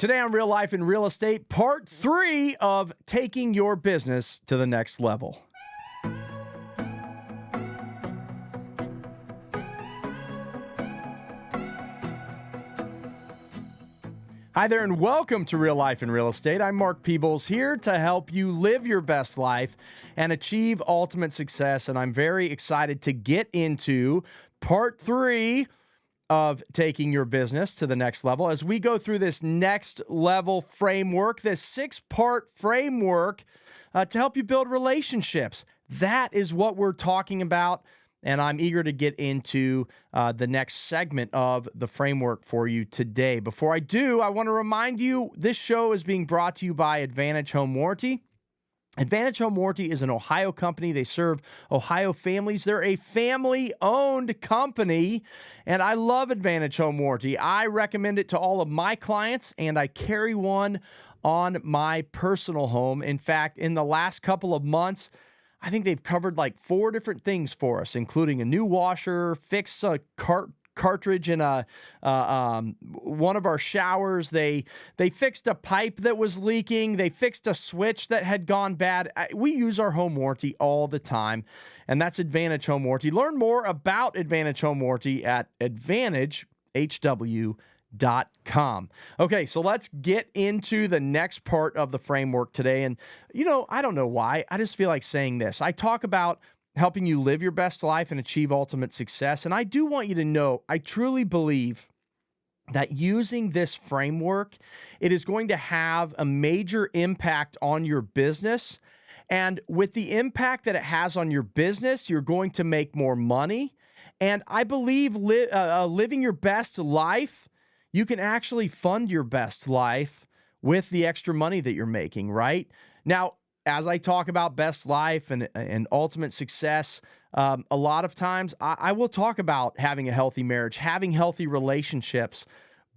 Today on Real Life in Real Estate, part 3 of taking your business to the next level. Hi there and welcome to Real Life in Real Estate. I'm Mark Peebles, here to help you live your best life and achieve ultimate success. And I'm very excited to get into part 3 of taking your business to the next level as we go through this next level framework, this 6-part framework to help you build relationships. That is what we're talking about, and I'm eager to get into the next segment of the framework for you today. Before I do, I want to remind you this show is being brought to you by Advantage Home Warranty. Advantage Home Warranty is an Ohio company. They serve Ohio families. They're a family-owned company, and I love Advantage Home Warranty. I recommend it to all of my clients, and I carry one on my personal home. In fact, in the last couple of months, I think they've covered like 4 different things for us, including a new washer, fix a cartridge in one of our showers. They fixed a pipe that was leaking. They fixed a switch that had gone bad. We use our home warranty all the time, and that's Advantage Home Warranty. Learn more about Advantage Home Warranty at AdvantageHW.com. Okay, so let's get into the next part of the framework today. And, I don't know why. I just feel like saying this. I talk about helping you live your best life and achieve ultimate success. And I do want you to know, I truly believe that using this framework, it is going to have a major impact on your business. And with the impact that it has on your business, you're going to make more money. And I believe living your best life, you can actually fund your best life with the extra money that you're making, right? Now, as I talk about best life and ultimate success, a lot of times I will talk about having a healthy marriage, having healthy relationships,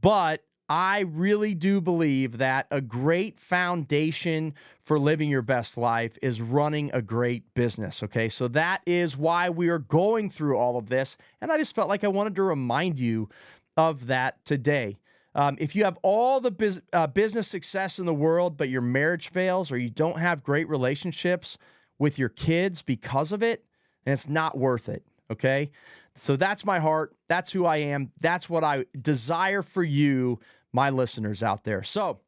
but I really do believe that a great foundation for living your best life is running a great business, okay? So that is why we are going through all of this, and I just felt like I wanted to remind you of that today. If you have all the business success in the world, but your marriage fails or you don't have great relationships with your kids because of it, then it's not worth it, okay? So that's my heart. That's who I am. That's what I desire for you, my listeners out there. So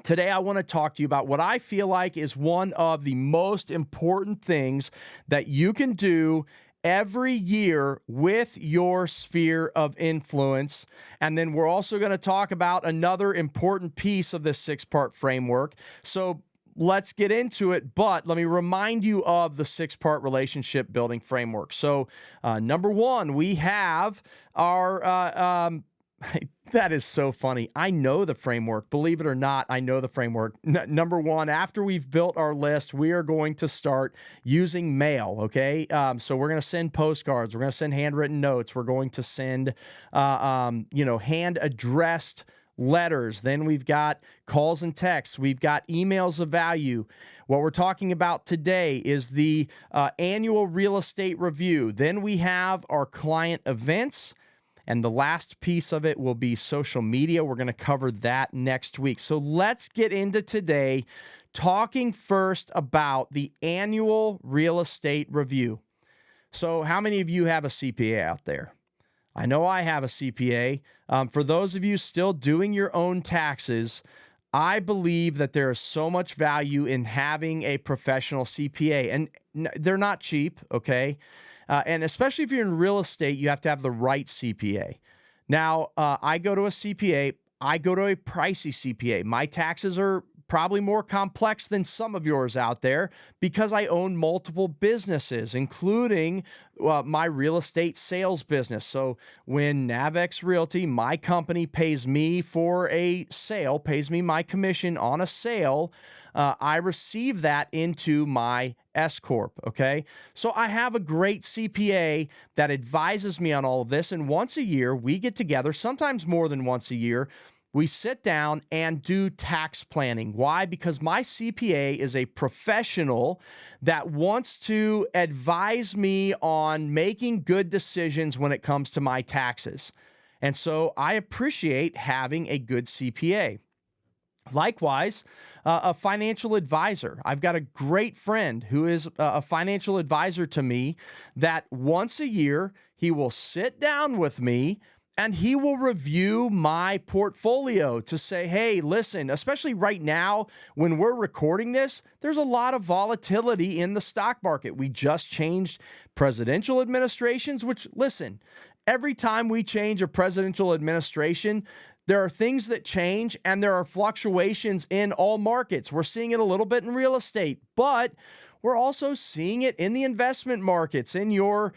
today I want to talk to you about what I feel like is one of the most important things that you can do every year with your sphere of influence. And then we're also going to talk about another important piece of this 6-part framework. So let's get into it, but let me remind you of the 6-part relationship building framework. So number 1, we have our that is so funny. I know the framework. Believe it or not, I know the framework. Number 1, after we've built our list, we are going to start using mail, okay? So we're going to send postcards. We're going to send handwritten notes. We're going to send, hand-addressed letters. Then we've got calls and texts. We've got emails of value. What we're talking about today is the annual real estate review. Then we have our client events. And the last piece of it will be social media. We're going to cover that next week. So let's get into today talking first about the annual real estate review. So how many of you have a CPA out there? I know I have a CPA. For those of you still doing your own taxes, I believe that there is so much value in having a professional CPA. And they're not cheap, okay? And especially if you're in real estate, you have to have the right CPA. Now, I go to a CPA. I go to a pricey CPA. My taxes are probably more complex than some of yours out there because I own multiple businesses, including my real estate sales business. So when Navex Realty, my company, pays me for a sale, pays me my commission on a sale, I receive that into my S Corp, okay? So I have a great CPA that advises me on all of this, and once a year, we get together, sometimes more than once a year, we sit down and do tax planning. Why? Because my CPA is a professional that wants to advise me on making good decisions when it comes to my taxes. And so I appreciate having a good CPA. Likewise, a financial advisor. I've got a great friend who is a financial advisor to me that once a year he will sit down with me and he will review my portfolio to say, hey, listen, especially right now when we're recording this, there's a lot of volatility in the stock market. We just changed presidential administrations, which, listen, every time we change a presidential administration, there are things that change and there are fluctuations in all markets. We're seeing it a little bit in real estate, but we're also seeing it in the investment markets, in your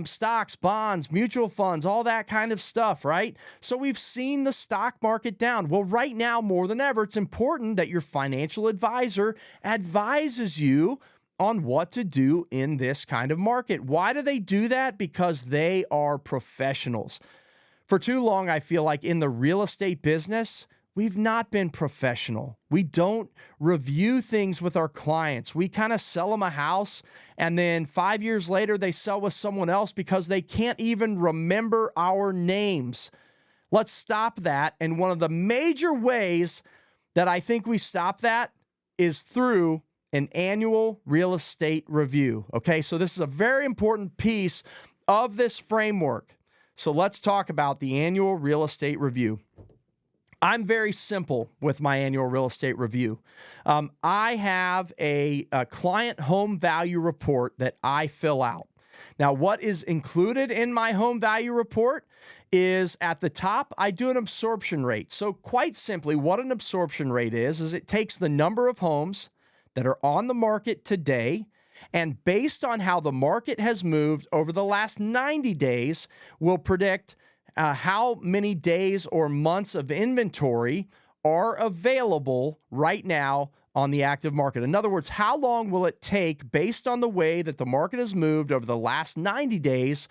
stocks, bonds, mutual funds, all that kind of stuff, right? So we've seen the stock market down. Well, right now, more than ever, it's important that your financial advisor advises you on what to do in this kind of market. Why do they do that? Because they are professionals. For too long, I feel like in the real estate business, we've not been professional. We don't review things with our clients. We kind of sell them a house, and then 5 years later, they sell with someone else because they can't even remember our names. Let's stop that. And one of the major ways that I think we stop that is through an annual real estate review. Okay, so this is a very important piece of this framework. So let's talk about the annual real estate review. I'm very simple with my annual real estate review. I have a client home value report that I fill out. Now, what is included in my home value report is at the top, I do an absorption rate. So quite simply, what an absorption rate is it takes the number of homes that are on the market today, and based on how the market has moved over the last 90 days, we'll predict how many days or months of inventory are available right now on the active market. In other words, how long will it take based on the way that the market has moved over the last 90 days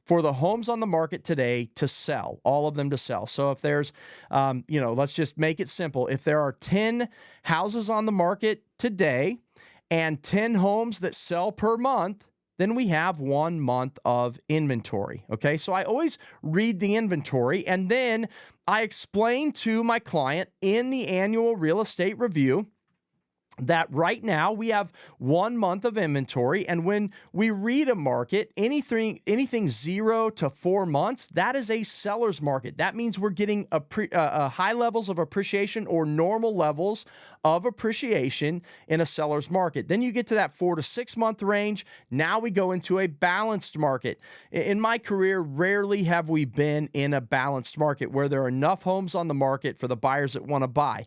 for the homes on the market today to sell, all of them to sell. So if there's, let's just make it simple. If there are 10 houses on the market today, and 10 homes that sell per month, then we have 1 month of inventory. Okay, so I always read the inventory and then I explain to my client in the annual real estate review that right now we have 1 month of inventory, and when we read a market, anything 0 to 4 months, that is a seller's market. That means we're getting high levels of appreciation or normal levels of appreciation in a seller's market. Then you get to that 4 to 6 month range. Now we go into a balanced market. In my career, rarely have we been in a balanced market where there are enough homes on the market for the buyers that want to buy.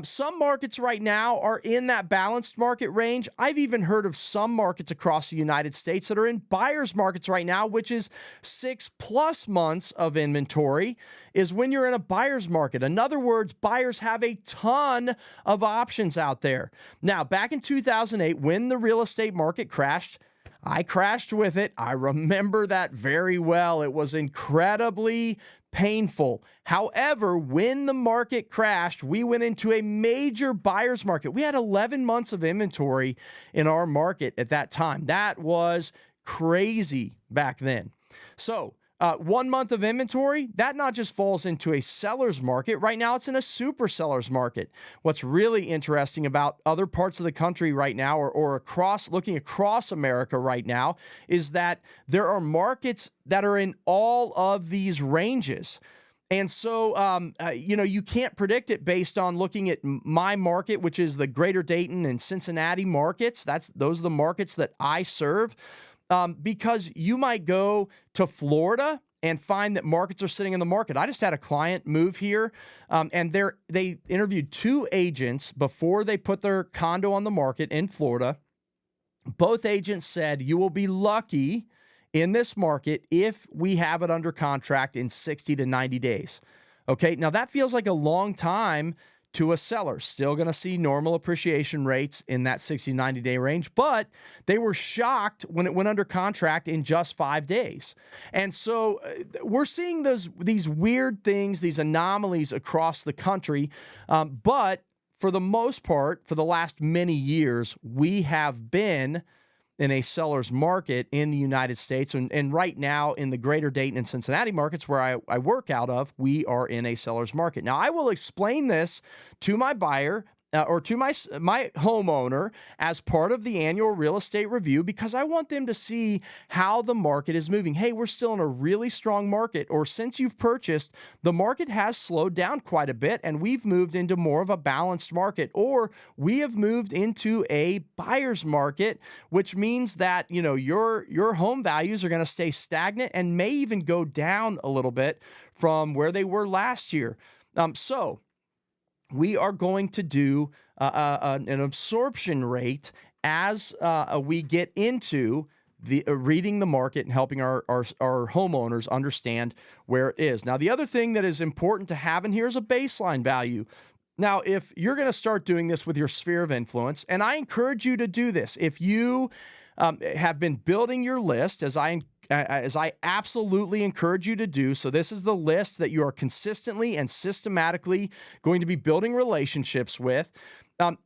Some markets right now are in that balanced market range. I've even heard of some markets across the United States that are in buyer's markets right now, which is 6+ months of inventory is when you're in a buyer's market. In other words, buyers have a ton of options out there. Now, back in 2008, when the real estate market crashed, I crashed with it. I remember that very well. It was incredibly painful. However, when the market crashed, we went into a major buyer's market. We had 11 months of inventory in our market at that time. That was crazy back then. So 1 month of inventory, that not just falls into a seller's market. Right now, it's in a super seller's market. What's really interesting about other parts of the country right now, or looking across America right now, is that there are markets that are in all of these ranges. And so, you can't predict it based on looking at my market, which is the Greater Dayton and Cincinnati markets. Those are the markets that I serve. Because you might go to Florida and find that markets are sitting in the market. I just had a client move here, and they interviewed 2 agents before they put their condo on the market in Florida. Both agents said, you will be lucky in this market if we have it under contract in 60 to 90 days. Okay, now that feels like a long time to a seller. Still going to see normal appreciation rates in that 60, 90-day range, but they were shocked when it went under contract in just 5 days. And so we're seeing these weird things, these anomalies across the country, but for the most part, for the last many years, we have been in a seller's market in the United States. And right now, in the greater Dayton and Cincinnati markets where I work out of, we are in a seller's market. Now, I will explain this to my buyer or to my homeowner as part of the annual real estate review, because I want them to see how the market is moving. Hey, we're still in a really strong market, or since you've purchased, the market has slowed down quite a bit and we've moved into more of a balanced market, or we have moved into a buyer's market, which means that, your home values are going to stay stagnant and may even go down a little bit from where they were last year. So we are going to do an absorption rate as we get into the reading the market and helping our homeowners understand where it is. Now, the other thing that is important to have in here is a baseline value. Now, if you're going to start doing this with your sphere of influence, and I encourage you to do this, if you have been building your list, as I absolutely encourage you to do. So this is the list that you are consistently and systematically going to be building relationships with.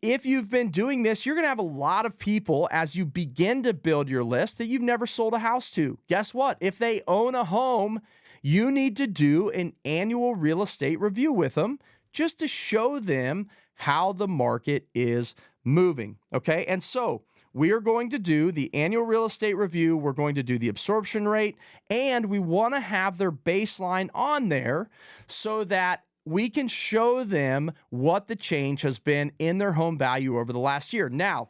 If you've been doing this, you're going to have a lot of people as you begin to build your list that you've never sold a house to. Guess what? If they own a home, you need to do an annual real estate review with them just to show them how the market is moving. Okay. And so we are going to do the annual real estate review. We're going to do the absorption rate, and we want to have their baseline on there so that we can show them what the change has been in their home value over the last year. Now,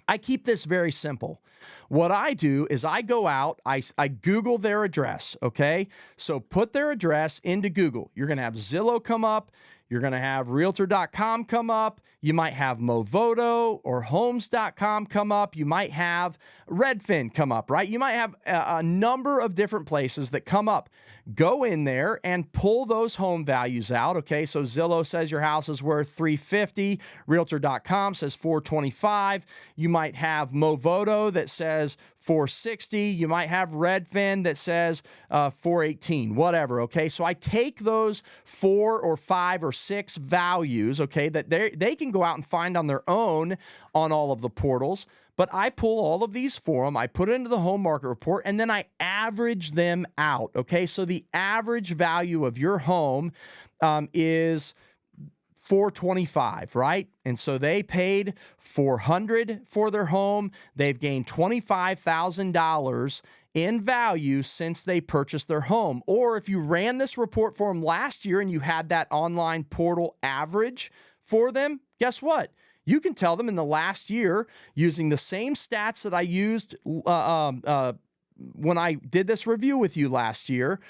I keep this very simple. What I do is I go out, I Google their address, okay? So put their address into Google. You're going to have Zillow come up. You're going to have Realtor.com come up. You might have Movoto or Homes.com come up. You might have Redfin come up, right? You might have a number of different places that come up. Go in there and pull those home values out, okay? So Zillow says your house is worth $350. Realtor.com says $425. You might have Movoto that says $460. You might have Redfin that says $418, whatever, okay? So I take those 4 or 5 or 6 values, okay, that they can go out and find on their own on all of the portals, but I pull all of these for them, I put it into the home market report, and then I average them out, okay? So the average value of your home is $425, right? And so they paid $400 for their home. They've gained $25,000 in value since they purchased their home. Or if you ran this report for them last year and you had that online portal average for them, guess what? You can tell them in the last year, using the same stats that I used when I did this review with you last year,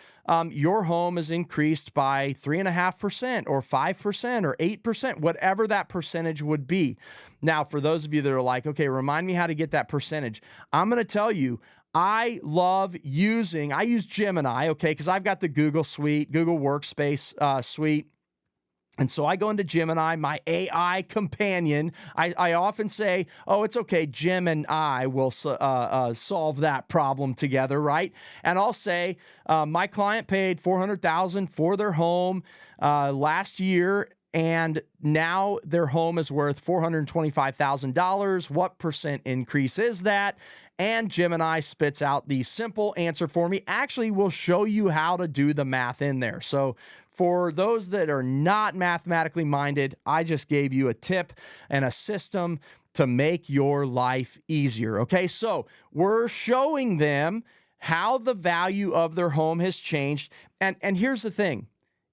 your home is increased by 3.5% or 5% or 8%, whatever that percentage would be. Now, for those of you that are like, okay, remind me how to get that percentage. I'm going to tell you, I use Gemini, okay, because I've got the Google suite, Google Workspace suite. And so I go into Gemini, my AI companion. I often say, oh, it's okay, Jim and I will solve that problem together, right? And I'll say, my client paid $400,000 for their home last year, and now their home is worth $425,000. What percent increase is that? And Gemini spits out the simple answer for me. Actually, we'll show you how to do the math in there. So for those that are not mathematically minded, I just gave you a tip and a system to make your life easier. Okay, so we're showing them how the value of their home has changed. And here's the thing,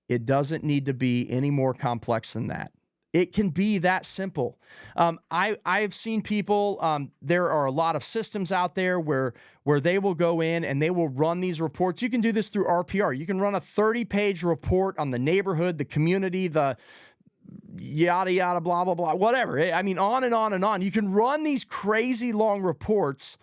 it doesn't need to be any more complex than that. It can be that simple. I've seen people, there are a lot of systems out there where they will go in and they will run these reports. You can do this through RPR. You can run a 30-page report on the neighborhood, the community, the yada, yada, blah, blah, blah, whatever. I mean, on and on and on. You can run these crazy long reports,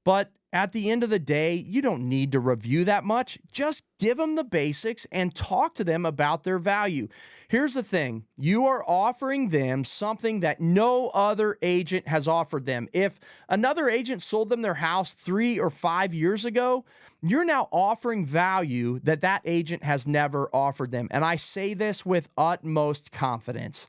but at the end of the day, you don't need to review that much. Just give them the basics and talk to them about their value. Here's the thing. You are offering them something that no other agent has offered them. If another agent sold them their house 3 or 5 years ago, you're now offering value that agent has never offered them. And I say this with utmost confidence.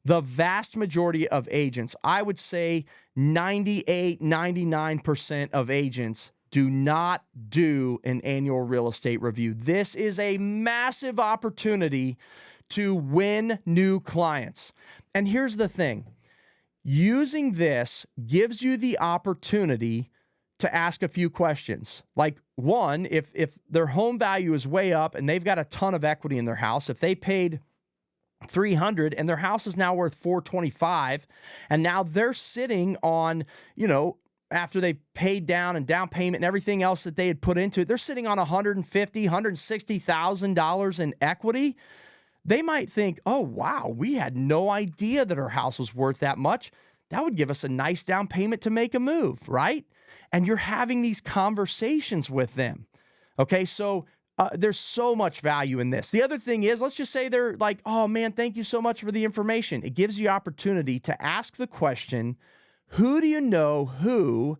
The vast majority of agents, I would say 98, 99% of agents do not do an annual real estate review. This is a massive opportunity to win new clients. And here's the thing. Using this gives you the opportunity to ask a few questions. Like, one, if their home value is way up and they've got a ton of equity in their house, if they paid $300 and their house is now worth $425, and now they're sitting on, after they paid down and down payment and everything else that they had put into it, they're sitting on $150,000, $160,000 in equity. They might think, oh, wow, we had no idea that our house was worth that much. That would give us a nice down payment to make a move, right? And you're having these conversations with them. Okay, so there's so much value in this. The other thing is, let's just say they're like, oh, man, thank you so much for the information. It gives you opportunity to ask the question, who do you know who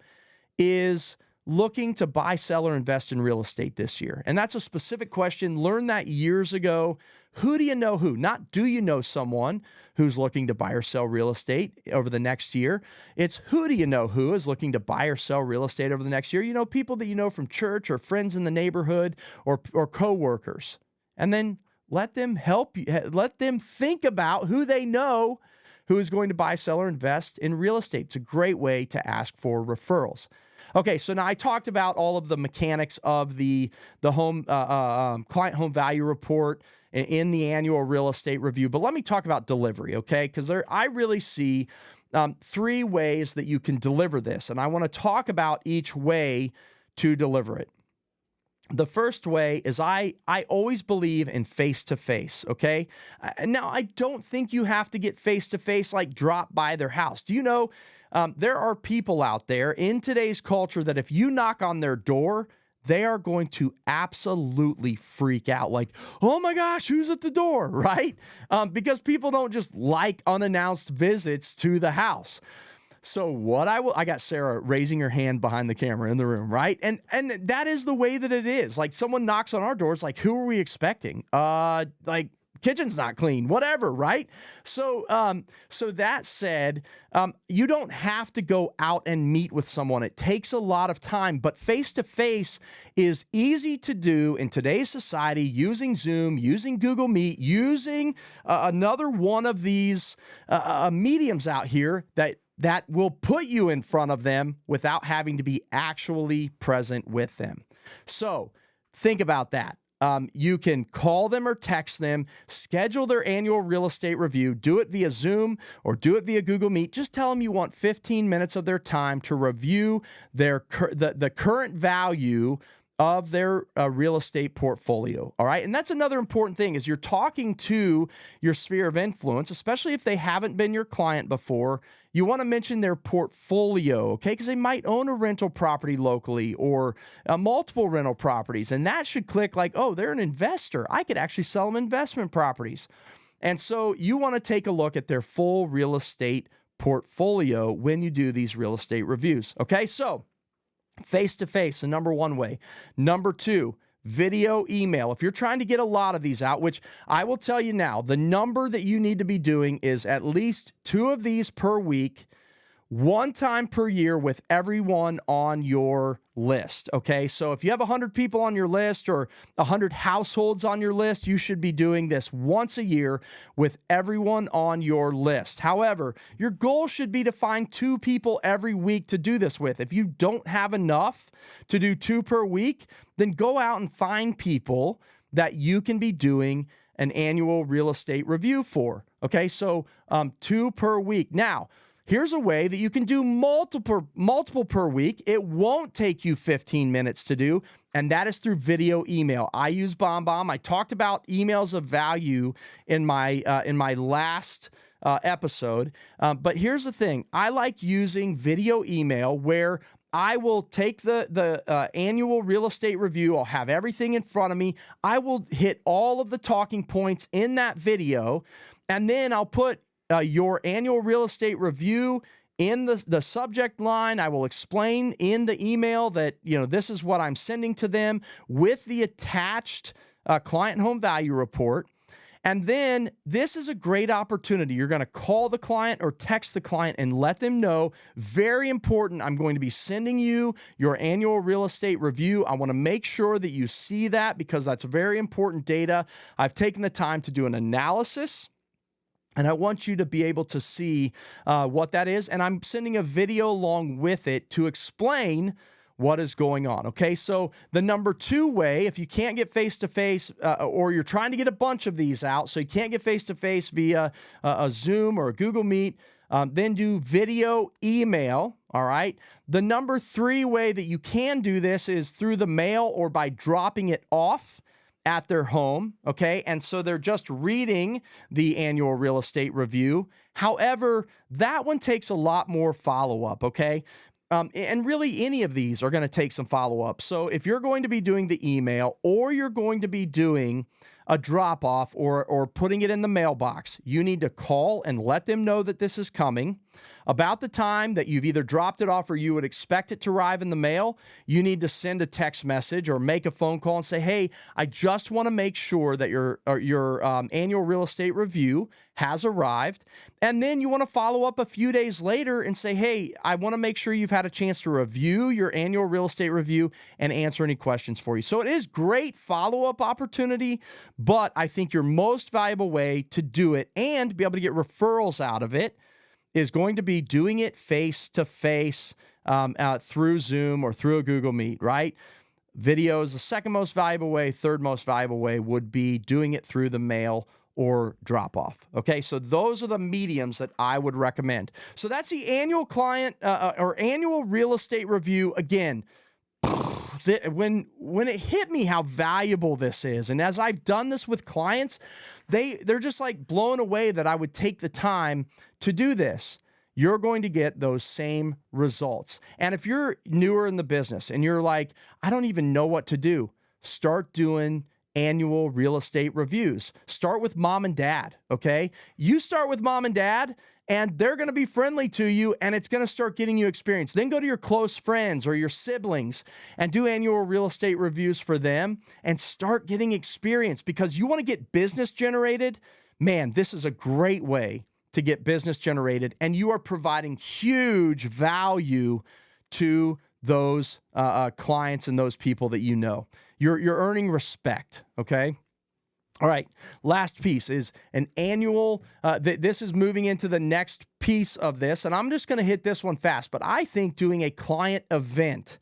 is looking to buy, sell, or invest in real estate this year? And that's a specific question. Learned that years ago. Who do you know who? Not do you know someone who's looking to buy or sell real estate over the next year. It's who do you know who is looking to buy or sell real estate over the next year? People that you know from church or friends in the neighborhood or coworkers. And then let them help you. Let them think about who they know who is going to buy, sell, or invest in real estate. It's a great way to ask for referrals. Okay, so now I talked about all of the mechanics of the home client home value report in the annual real estate review, but let me talk about delivery, okay? Because I really see 3 ways that you can deliver this, and I want to talk about each way to deliver it. The first way is I always believe in face-to-face, okay? Now, I don't think you have to get face-to-face, like drop by their house. Do you know there are people out there in today's culture that if you knock on their door, they are going to absolutely freak out. Like, oh my gosh, who's at the door, right? Because people don't just like unannounced visits to the house. So I got Sarah raising her hand behind the camera in the room, right? And that is the way that it is. Like, someone knocks on our doors, like, who are we expecting? Kitchen's not clean, whatever, right? So that said, you don't have to go out and meet with someone. It takes a lot of time, but face-to-face is easy to do in today's society using Zoom, using Google Meet, using another one of these mediums out here that will put you in front of them without having to be actually present with them. So think about that. You can call them or text them, schedule their annual real estate review, do it via Zoom or do it via Google Meet. Just tell them you want 15 minutes of their time to review the current value of their real estate portfolio. All right. And that's another important thing is you're talking to your sphere of influence, especially if they haven't been your client before. You want to mention their portfolio, okay? Because they might own a rental property locally or multiple rental properties. And that should click like, oh, they're an investor. I could actually sell them investment properties. And so you want to take a look at their full real estate portfolio when you do these real estate reviews. Okay. So face-to-face, the number one way. Number 2, video, email. If you're trying to get a lot of these out, which I will tell you now, the number that you need to be doing is at least 2 of these per week, 1 time per year with everyone on your list, okay? So if you have 100 people on your list or 100 households on your list, you should be doing this once a year with everyone on your list. However, your goal should be to find 2 people every week to do this with. If you don't have enough to do 2 per week, then go out and find people that you can be doing an annual real estate review for, okay? So 2 per week. Now, here's a way that you can do multiple per week. It won't take you 15 minutes to do, and that is through video email. I use BombBomb. I talked about emails of value in my last episode, but here's the thing. I like using video email where I will take the annual real estate review. I'll have everything in front of me. I will hit all of the talking points in that video, and then I'll put your annual real estate review in the subject line. I will explain in the email that, this is what I'm sending to them with the attached client home value report. And then this is a great opportunity. You're going to call the client or text the client and let them know, very important, I'm going to be sending you your annual real estate review. I want to make sure that you see that because that's very important data. I've taken the time to do an analysis, and I want you to be able to see what that is. And I'm sending a video along with it to explain what is going on. Okay, so the number 2 way, if you can't get face-to-face or you're trying to get a bunch of these out, so you can't get face-to-face via a Zoom or a Google Meet, then do video email. All right. The number 3 way that you can do this is through the mail or by dropping it off at their home. Okay. And so they're just reading the annual real estate review. However, that one takes a lot more follow-up. Okay. And really, any of these are going to take some follow-up. So if you're going to be doing the email or you're going to be doing a drop-off or putting it in the mailbox, you need to call and let them know that this is coming. About the time that you've either dropped it off or you would expect it to arrive in the mail, you need to send a text message or make a phone call and say, hey, I just want to make sure that your annual real estate review has arrived. And then you want to follow up a few days later and say, hey, I want to make sure you've had a chance to review your annual real estate review and answer any questions for you. So it is great follow-up opportunity, but I think your most valuable way to do it and be able to get referrals out of it is going to be doing it face-to-face through Zoom or through a Google Meet, right? Video is the second most valuable way. Third most valuable way would be doing it through the mail or drop-off. Okay, so those are the mediums that I would recommend. So that's the annual client or annual real estate review. Again, when it hit me how valuable this is, and as I've done this with clients, they're just like blown away that I would take the time to do this. You're going to get those same results. And if you're newer in the business and you're like, I don't even know what to do, start doing annual real estate reviews. Start with mom and dad, okay? You start with mom and dad, and they're going to be friendly to you, and it's going to start getting you experience. Then go to your close friends or your siblings and do annual real estate reviews for them and start getting experience because you want to get business generated. Man, this is a great way to get business generated, and you are providing huge value to those clients and those people that you know. You're earning respect, okay? All right, last piece is an annual, this is moving into the next piece of this, and I'm just going to hit this one fast, but I think doing a client event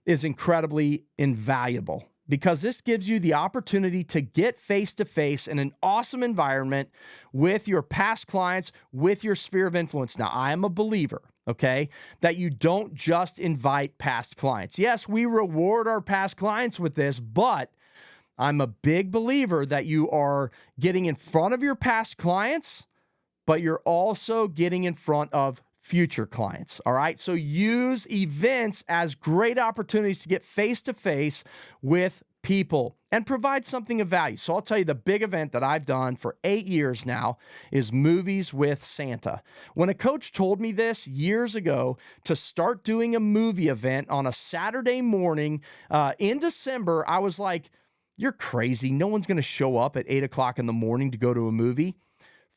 is incredibly invaluable because this gives you the opportunity to get face-to-face in an awesome environment with your past clients, with your sphere of influence. Now, I am a believer, okay, that you don't just invite past clients. Yes, we reward our past clients with this, but I'm a big believer that you are getting in front of your past clients, but you're also getting in front of future clients. All right. So use events as great opportunities to get face-to-face with people and provide something of value. So I'll tell you the big event that I've done for 8 years now is Movies with Santa. When a coach told me this years ago to start doing a movie event on a Saturday morning in December, I was like, you're crazy. No one's going to show up at 8 o'clock in the morning to go to a movie.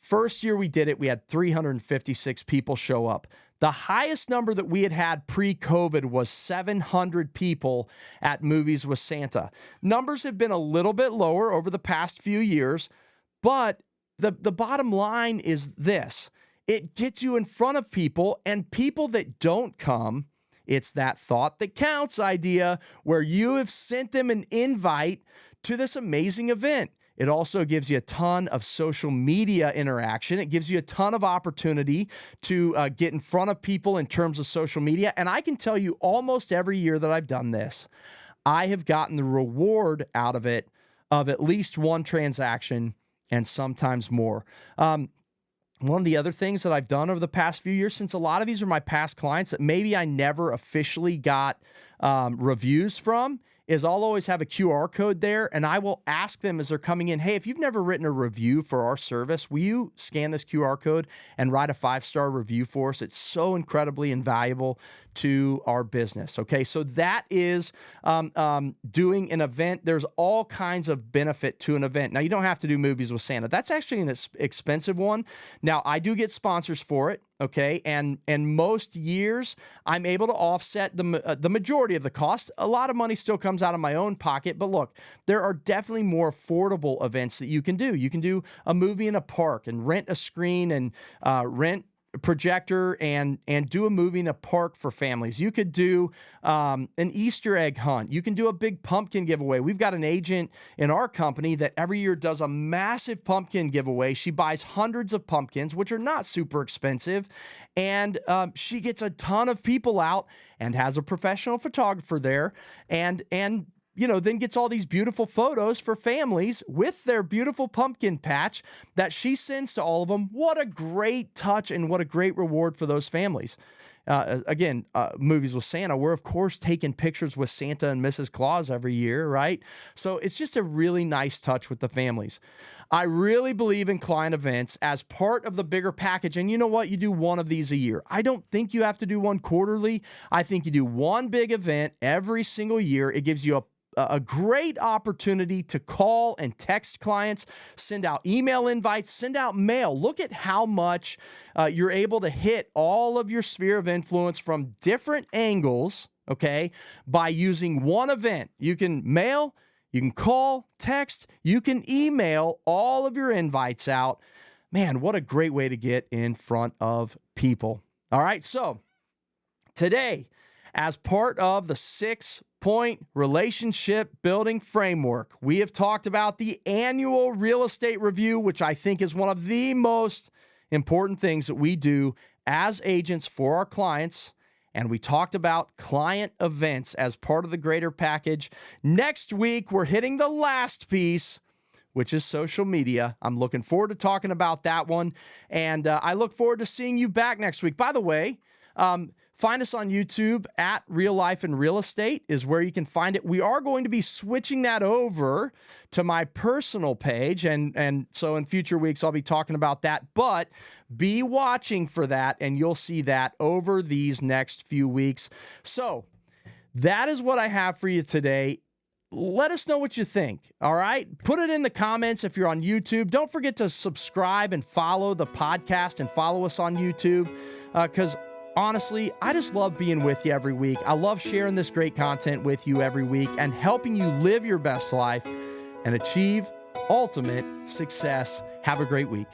First year we did it, we had 356 people show up. The highest number that we had pre-COVID was 700 people at Movies with Santa. Numbers have been a little bit lower over the past few years, but the bottom line is this. It gets you in front of people, and people that don't come, it's that thought that counts idea where you have sent them an invite to this amazing event. It also gives you a ton of social media interaction. It gives you a ton of opportunity to get in front of people in terms of social media. And I can tell you almost every year that I've done this, I have gotten the reward out of it of at least one transaction and sometimes more. One of the other things that I've done over the past few years, since a lot of these are my past clients that maybe I never officially got reviews from, is I'll always have a QR code there, and I will ask them as they're coming in, hey, if you've never written a review for our service, will you scan this QR code and write a 5-star review for us? It's so incredibly invaluable to our business. Okay, so that is doing an event. There's all kinds of benefit to an event. Now, you don't have to do movies with Santa. That's actually an expensive one. Now, I do get sponsors for it. Okay, and most years I'm able to offset the majority of the cost. A lot of money still comes out of my own pocket, but look, there are definitely more affordable events that you can do. You can do a movie in a park and rent a screen and rent a projector and do a movie in a park for families. You could do an Easter egg hunt. You can do a big pumpkin giveaway. We've got an agent in our company that every year does a massive pumpkin giveaway. She buys hundreds of pumpkins, which are not super expensive, and she gets a ton of people out and has a professional photographer there, and then gets all these beautiful photos for families with their beautiful pumpkin patch that she sends to all of them. What a great touch and what a great reward for those families. Again, movies with Santa, we're of course taking pictures with Santa and Mrs. Claus every year, right? So it's just a really nice touch with the families. I really believe in client events as part of the bigger package. And you know what? You do one of these a year. I don't think you have to do one quarterly. I think you do one big event every single year. It gives you a great opportunity to call and text clients, send out email invites, send out mail. Look at how much you're able to hit all of your sphere of influence from different angles, okay, by using one event. You can mail, you can call, text, you can email all of your invites out. Man, what a great way to get in front of people. All right, so today, as part of the 6-point relationship building framework, we have talked about the annual real estate review, which I think is one of the most important things that we do as agents for our clients. And we talked about client events as part of the greater package. Next week, we're hitting the last piece, which is social media. I'm looking forward to talking about that one. And I look forward to seeing you back next week. By the way, find us on YouTube at Real Life and Real Estate is where you can find it. We are going to be switching that over to my personal page. And so in future weeks, I'll be talking about that. But be watching for that, and you'll see that over these next few weeks. So that is what I have for you today. Let us know what you think, all right? Put it in the comments if you're on YouTube. Don't forget to subscribe and follow the podcast and follow us on YouTube because honestly, I just love being with you every week. I love sharing this great content with you every week and helping you live your best life and achieve ultimate success. Have a great week.